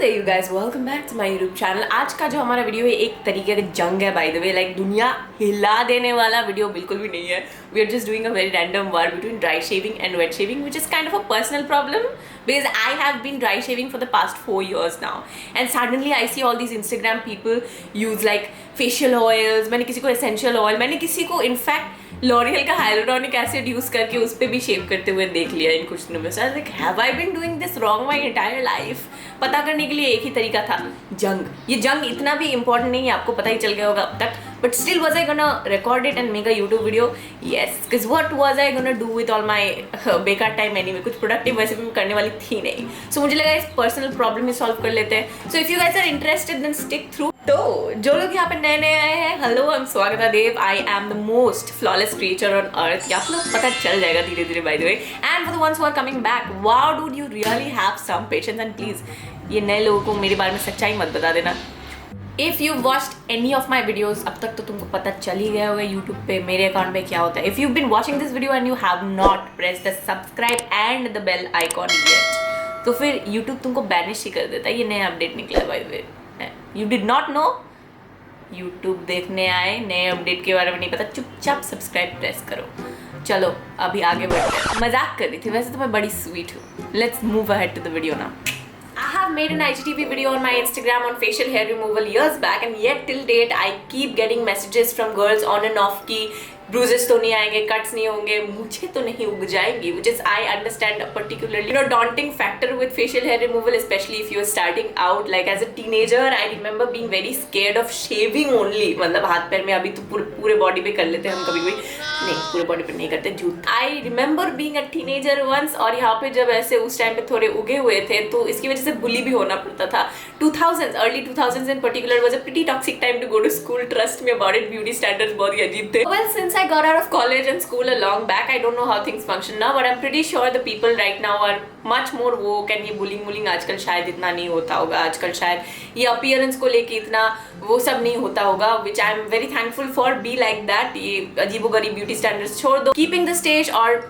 there you guys, welcome back to my YouTube channel। आज का जो हमारा वीडियो है एक तरीके का जंग है by the way, like दुनिया हिला देने वाला वीडियो बिल्कुल भी नहीं है। We are just doing a very random war between dry shaving and wet shaving, which is kind of a personal problem because I have been dry shaving for the past 4 years now, and suddenly I see all these Instagram people use like facial oils। मैंने किसी को essential oil, मैंने किसी को in fact L'Oréal का hyaluronic acid use करके उस पर भी शेव करते हुए देख लिया इन कुछ दिनों में। So like have I been doing this wrong my entire life? पता करने के लिए एक ही तरीका था, जंग। ये जंग इतना भी इंपॉर्टेंट नहीं है, आपको पता ही चल गया होगा अब तक, but still was I gonna record it and make a YouTube video? Yes, because what was I gonna do with all my बेकार टाइम एनीवे? कुछ प्रोडक्टिव वैसे भी मैं करने वाली थी नहीं। सो मुझे लगा इस पर्सनल प्रॉब्लम ही सॉल्व कर लेते हैं। So if you guys are interested then stick through. तो जो लोग यहाँ पे नए नए आए हैं, hello, I am Swagata Dev. I am the most flawless creature on earth. आप लोग पता चल जाएगा धीरे धीरे by the way. And for the ones who are coming back, wow dude, you really have some patience. And please ये नए लोगों को मेरे बारे में सच्चाई मत बता देना। If you watched any of my videos, अब तक तो तुमको पता चल ही गया होगा यूट्यूब पे मेरे अकाउंट में क्या होता है। If you been watching this video and you have not press the subscribe and the bell icon yet, तो फिर यूट्यूब तुमको बैनिश ही कर देता है। ये नया अपडेट निकला है bye the way. You did not know? YouTube देखने आए, नए अपडेट के बारे में नहीं पता, चुपचाप सब्सक्राइब प्रेस करो। चलो अभी आगे बढ़ते हैं। मजाक कर रही थी, वैसे तो मैं बड़ी स्वीट हूँ। Let's move ahead to the video now. I have made an IGTV video on my Instagram on facial hair removal years back, and yet till date I keep getting messages from girls on and off कि bruises तो नहीं आएंगे, cuts नहीं होंगे, मुझे तो नहीं उग जाएंगी, which is I understand a particularly daunting factor with facial hair removal, especially if you are starting out. Like as a teenager, I remember being very scared of shaving only। मतलब हाथ पैर में, अभी तो पूरे बॉडी पे कर लेते हैं हम, कभी कभी नहीं, पूरे बॉडी पे नहीं करते, झूठ। I remember being a teenager once, और यहाँ पे जब ऐसे उस टाइम पे थोड़े उगे हुए थे तो इसकी वजह से बुली भी होना पड़ता था। 2000s, early 2000s in particular was a pretty toxic time to go to school, trust me about it। beauty standards बहुत ही अजीब थे। Well, since I got out of college and school a long back, I don't know how things function now, but I'm pretty sure the people right now are much more woke, and ये bullying आजकल शायद इतना नहीं होता होगा। आजकल शायद ये appearance को लेके इतना वो सब नहीं होता होगा, which I'm very thankful for। Be like that। ये अजीबोगरीब ब्यूटी स्टैंडर्ड्स छोड़ दो। Keeping the stage और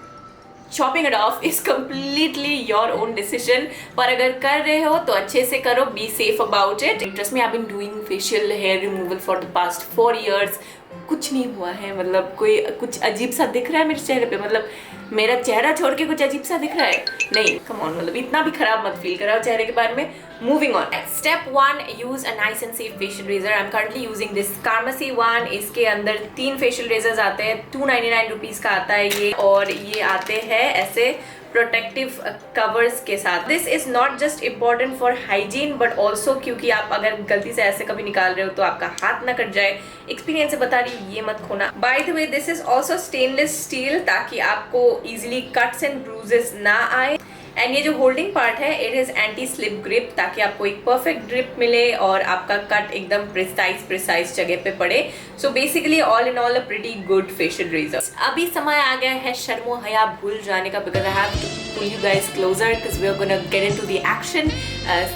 chopping it off is completely your own decision। पर अगर कर रहे हो तो अच्छे से करो, be safe about it। Trust me, I've been doing facial hair removal for the past 4 years। कुछ नहीं हुआ है, मतलब कोई कुछ अजीब सा दिख रहा है मेरे चेहरे पे? मतलब मेरा चेहरा छोड़ के कुछ अजीब सा दिख रहा है? नहीं, कम ऑन, मतलब इतना भी खराब मत फील कराओ चेहरे के बारे में। Moving on, step 1, use a nice and safe facial razor. I am currently using this Carmesi one. इसके अंदर 3 फेशियल रेजर्स आते हैं। 299 रुपीज़ का आता है ये, और ये आते हैं ऐसे प्रोटेक्टिव कवर्स के साथ। This is not just important for hygiene but also क्योंकि आप अगर गलती से ऐसे कभी निकाल रहे हो तो आपका हाथ ना कट जाए। एक्सपीरियंस से बता रही हूँ, ये मत खोना। Bye the way, this is also stainless steel, ताकि आपको इजिली कट्स एंड ब्रूजेस ना आए। एंड ये जो होल्डिंग पार्ट है, it is anti slip grip, ताकि आपको एक परफेक्ट ग्रिप मिले और आपका कट एकदम प्रिसाइज जगह पे पड़े। So basically all in all a pretty good facial razor. अभी समय आ गया है शर्मो हया भूल जाने का, because I have to pull you guys closer because we are gonna get into the action.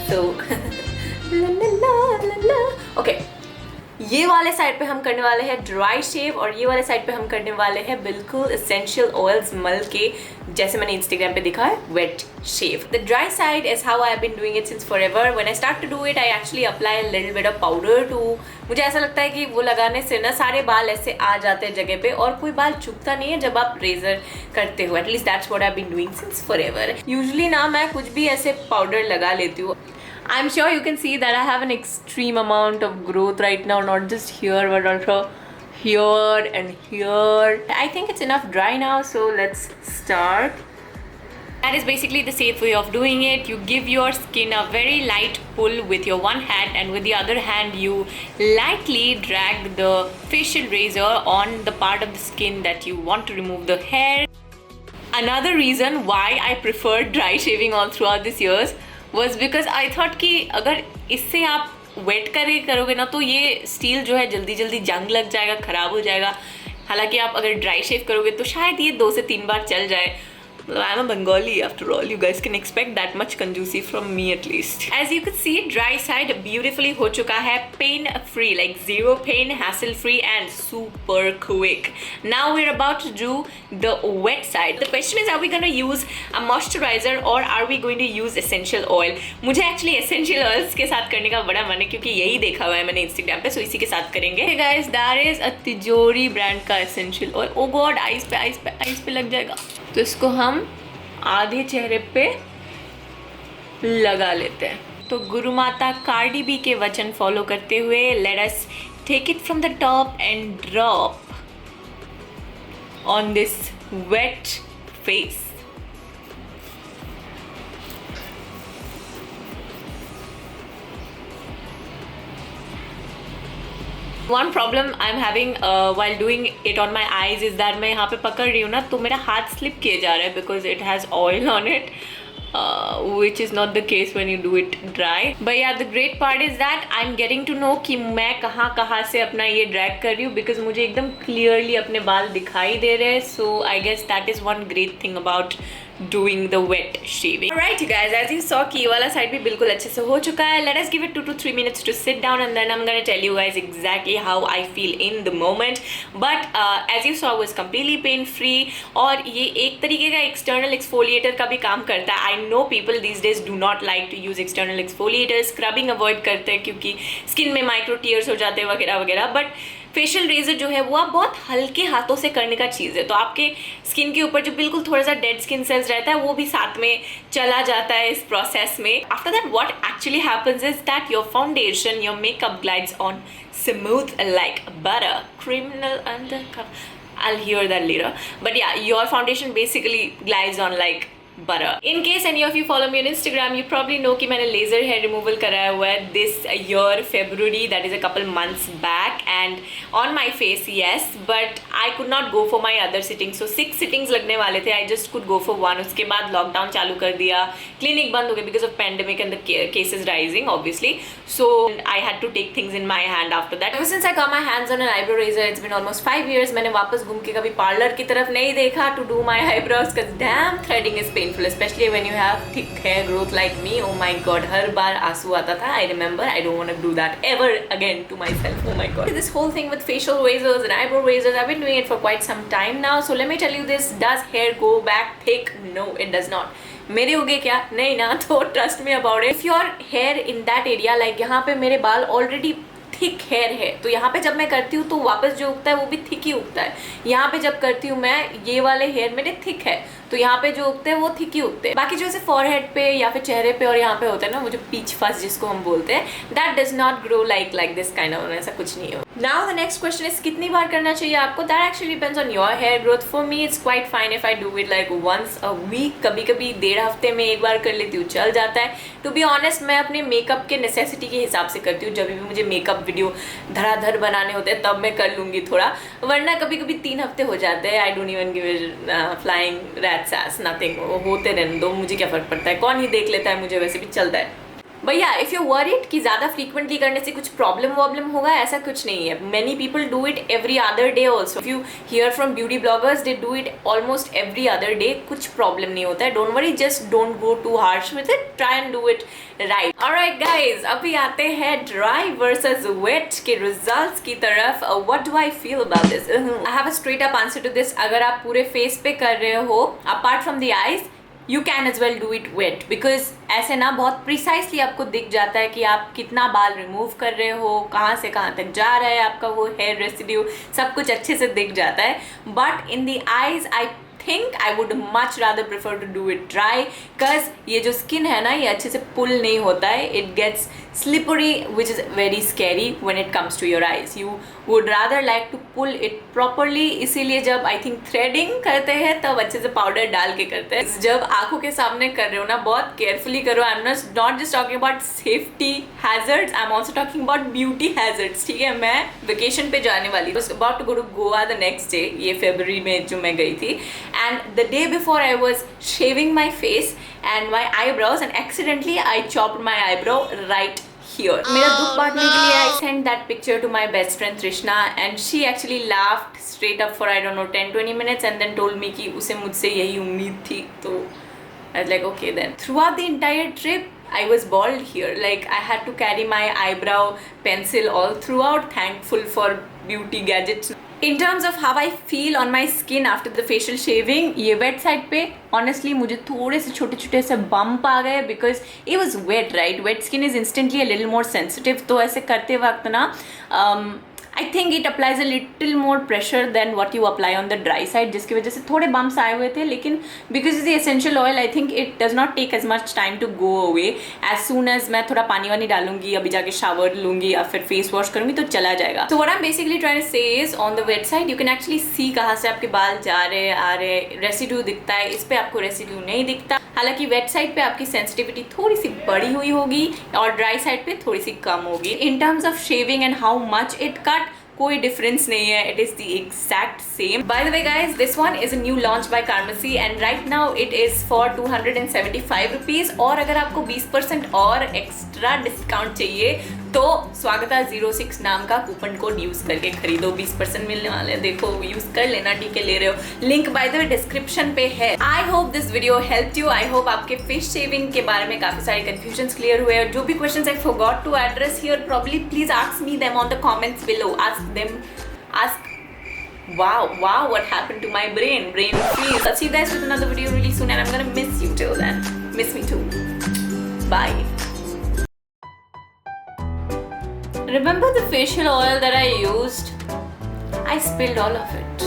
So okay, ये वाले साइड पे हम करने वाले हैं ड्राई शेव, और ये वाले साइड पे हम करने वाले हैं बिल्कुल एसेंशियल ऑयल्स मल के, जैसे मैंने इंस्टाग्राम पे दिखा है, wet shave. The dry side is how I have been doing it since forever. When I start to do it, I actually apply a little bit of powder too. मुझे ऐसा लगता है कि वो लगाने से ना सारे बाल ऐसे आ जाते हैं जगह पे, और कोई बाल चुभता नहीं है जब आप रेजर करते हो। At least that's what I have been doing since forever. Usually ना मैं कुछ भी ऐसे पाउडर लगा लेती हूँ। I'm sure you can see that I have an extreme amount of growth right now, not just here but also here and here. I think it's enough dry now, so let's start. That is basically the safe way of doing it. You give your skin a very light pull with your one hand, and with the other hand you lightly drag the facial razor on the part of the skin that you want to remove the hair. Another reason why I preferred dry shaving all throughout these years was because I thought कि अगर इससे आप wait करोगे ना तो ये steel जो है जल्दी जल्दी जंग लग जाएगा, ख़राब हो जाएगा। हालांकि आप अगर ड्राई शेव करोगे तो शायद ये 2 से 3 बार चल जाए, I'm a Bengali after all. You guys can expect that much कंजूसी from me at least. As you can see, dry side beautifully हो चुका है, pain free, like zero pain, hassle free and super quick. Now we're about to do the wet side. The question is, are we going to use a moisturizer or are we going to use essential oil? मुझे actually essential oils के साथ करने का बड़ा मन है क्योंकि यही देखा हुआ है मैंने Instagram पे, so इसी के साथ करेंगे. Hey guys, that is a तिजोरी brand का essential oil. Oh God, ice पे लग जाएगा. तो इसको हम आधे चेहरे पे लगा लेते हैं. तो गुरु माता कार्डी बी के वचन फॉलो करते हुए let us take it from the top and drop on this wet face. One problem I'm having while doing it on my eyes is that मैं यहाँ पे पकड़ रही हूँ ना तो मेरा हाथ स्लिप किए जा रहा है because it has oil on it, which is not the case when you do it dry. But yeah, the great part is that I'm getting to know कि मैं कहाँ से अपना ये ड्रैग कर रही हूँ because मुझे एकदम clearly अपने बाल दिखाई दे रहे हैं. So I guess that is one great thing about doing the wet shaving. Alright you guys, as you saw कि ये वाला side भी बिल्कुल अच्छे से हो चुका है. Let us give it 2 to 3 minutes to sit down and then I'm gonna tell you guys exactly how I feel in the moment. But as you saw was completely pain free और ये एक तरीके का external exfoliator का भी काम करता है. I know people these days do not like to use external exfoliators, scrubbing avoid करते हैं क्योंकि skin में micro tears हो जाते हैं वगैरह वगैरह. But फेशियल रेजर जो है वो आप बहुत हल्के हाथों से करने का चीज़ है. तो आपके स्किन के ऊपर जो बिल्कुल थोड़ा सा डेड स्किन सेल्स रहता है वो भी साथ में चला जाता है इस प्रोसेस में. After that what actually happens is that your foundation, your makeup glides on smooth like butter. Criminal undercover. I'll hear that later. But yeah, your foundation basically glides on like butter. In case any of you follow me on Instagram, you probably know कि मैंने laser hair removal कराया हुआ है this year February, that is a couple months back, and on my face yes, but I could not go for my other sittings. So 6 sittings लगने वाले थे, I just could go for 1. उसके बाद lockdown चालू कर दिया, clinic बंद हो गया because of pandemic and the cases rising obviously. So I had to take things in my hand after that. Ever since I got my hands on an eyebrow razor, it's been almost 5 years. मैंने वापस घूम के कभी parlor की तरफ नहीं देखा to do my eyebrows because damn threading is painful. Especially when you have thick hair growth like me. Oh my god, हर बार आंसू आता था. I remember. I don't want to do that ever again to myself. Oh my god. This whole thing with facial razors and eyebrow razors, I've been doing it for quite some time now. So let me tell you this, does hair go back thick? No, it does not. मेरे हो गए क्या? नहीं ना. तो trust me about it. If your hair in that area, like यहाँ पे मेरे बाल already थिक हेयर है तो यहाँ पे जब मैं करती हूँ तो वापस जो उगता है वो भी थिक ही उगता है. यहाँ पे जब करती हूँ मैं, ये वाले हेयर मेरे थिक है तो यहाँ पे जो उगते हैं वो थिक ही उगते हैं. बाकी जो ऐसे फॉरहेड पे या फिर चेहरे पे और यहाँ पे होता है ना वो जो पीच फस जिसको हम बोलते हैं, that does not grow like this kind of, ऐसा कुछ नहीं हो. Now the next question is कितनी बार करना चाहिए आपको. That actually depends on your hair growth. For me it's quite fine if I do it like once a week. कभी कभी 1.5 हफ्ते में एक बार कर लेती हूँ, चल जाता है. टू बी ऑनेस्ट मैं अपने मेकअप के नेसेसिटी के हिसाब से करती हूँ. जब भी मुझे मेकअप वीडियो धड़ाधड़ बनाने होते हैं तब मैं कर लूँगी थोड़ा, वरना कभी कभी 3 हफ्ते हो जाते हैं. I don't even give it flying rats S nothing. होते रहने दो, मुझे क्या फ़र्क पड़ता है, कौन ही देख लेता है, मुझे वैसे भी चलता है. भैया इफ़ यू वरीड कि ज़्यादा फ्रीक्वेंटली करने से कुछ प्रॉब्लम होगा, ऐसा कुछ नहीं है. Many people do it every other day also. If you hear from beauty bloggers they do it almost every other day. कुछ प्रॉब्लम नहीं होता है. Don't worry, just don't go too harsh with it, try and do it right. Alright guys, अभी आते हैं dry versus wet के results की तरफ. What do I feel about this? I have a straight up answer to this. अगर आप पूरे face पे कर रहे हो apart from the eyes, you can as well do it wet because ऐसे ना बहुत प्रिसाइसली आपको दिख जाता है कि आप कितना बाल रिमूव कर रहे हो, कहाँ से कहाँ तक जा रहा है आपका वो हेयर रेसिड्यू, सब कुछ अच्छे से दिख जाता है. But in the eyes I think I would much rather prefer to do it dry because ये जो स्किन है ना ये अच्छे से पुल नहीं होता है. It gets slippery which is very scary when it comes to your eyes. You would rather like to pull it properly. इसीलिए जब I think threading करते हैं तब अच्छे से पाउडर डाल के करते हैं. जब आंखों के सामने कर रहे हो ना बहुत केयरफुली करो. I'm not just talking about safety hazards, I'm also talking about beauty hazards. ठीक है, मैं वेकेशन पे जाने वाली was about to go to Goa the next day. ये फरवरी में जो मैं गई थी, and the day before I was shaving my face and my eyebrows and accidentally I chopped my eyebrow right here. मेरा दुख बांटने के लिए I sent that picture to my best friend Trishna and she actually laughed straight up for I don't know 10-20 minutes and then told me कि उसे मुझसे यही उम्मीद थी. तो I was like okay then. Throughout the entire trip I was bald here. Like I had to carry my eyebrow pencil all throughout. Thankful for beauty gadgets. In terms of how I feel on my skin after the facial shaving, ये wet side पे honestly मुझे थोड़े से छोटे छोटे से bump आ गए because it was wet, right? Wet skin is instantly a little more sensitive. तो ऐसे करते वक्त ना I think it applies a little more pressure than what you apply on the dry side, जिसकी वजह से थोड़े bumps आए हुए थे. लेकिन because it's the essential oil, I think it does not take as much time to go away. As soon as मैं थोड़ा पानी वानी डालूंगी, अभी जाके shower लूंगी या फिर face wash करूंगी तो चला जाएगा. So what I'm basically trying to say is on the wet side you can actually see कहाँ से आपके बाल जा रहे आ रहे, residue दिखता है. इस पे आपको residue नहीं दिखता. हालांकि वेट साइड पे आपकी सेंसिटिविटी थोड़ी सी बड़ी हुई होगी और ड्राई साइड पे थोड़ी सी कम होगी. In terms of shaving and how much it cut कोई डिफरेंस नहीं है. It is the exact same. Bye the way guys, this one is a new launch by Carmesy and right now it is for 275 rupees. और अगर आपको 20% और extra discount चाहिए तो स्वागता 06 नाम का कूपन कोड यूज करके खरीदो. 20% मिलने वाले हैं. देखो यूज कर लेना. ठीक है, ले रहे हो. Link by the way description पे है. I hope this video help you. I hope आपके फेस शेविंग के बारे में काफी सारे कंफ्यूजन क्लियर हुए. और जो भी questions I forgot to address here, probably please ask me them on the comments below. Ask them. Ask. Wow, what happened to my brain freeze. I'll see you guys with another video really soon and I'm gonna miss you till then. Miss me too. Bye. Remember the facial oil that I used? I spilled all of it.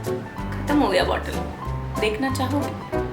खत्म हो गया bottle. देखना चाहोगे?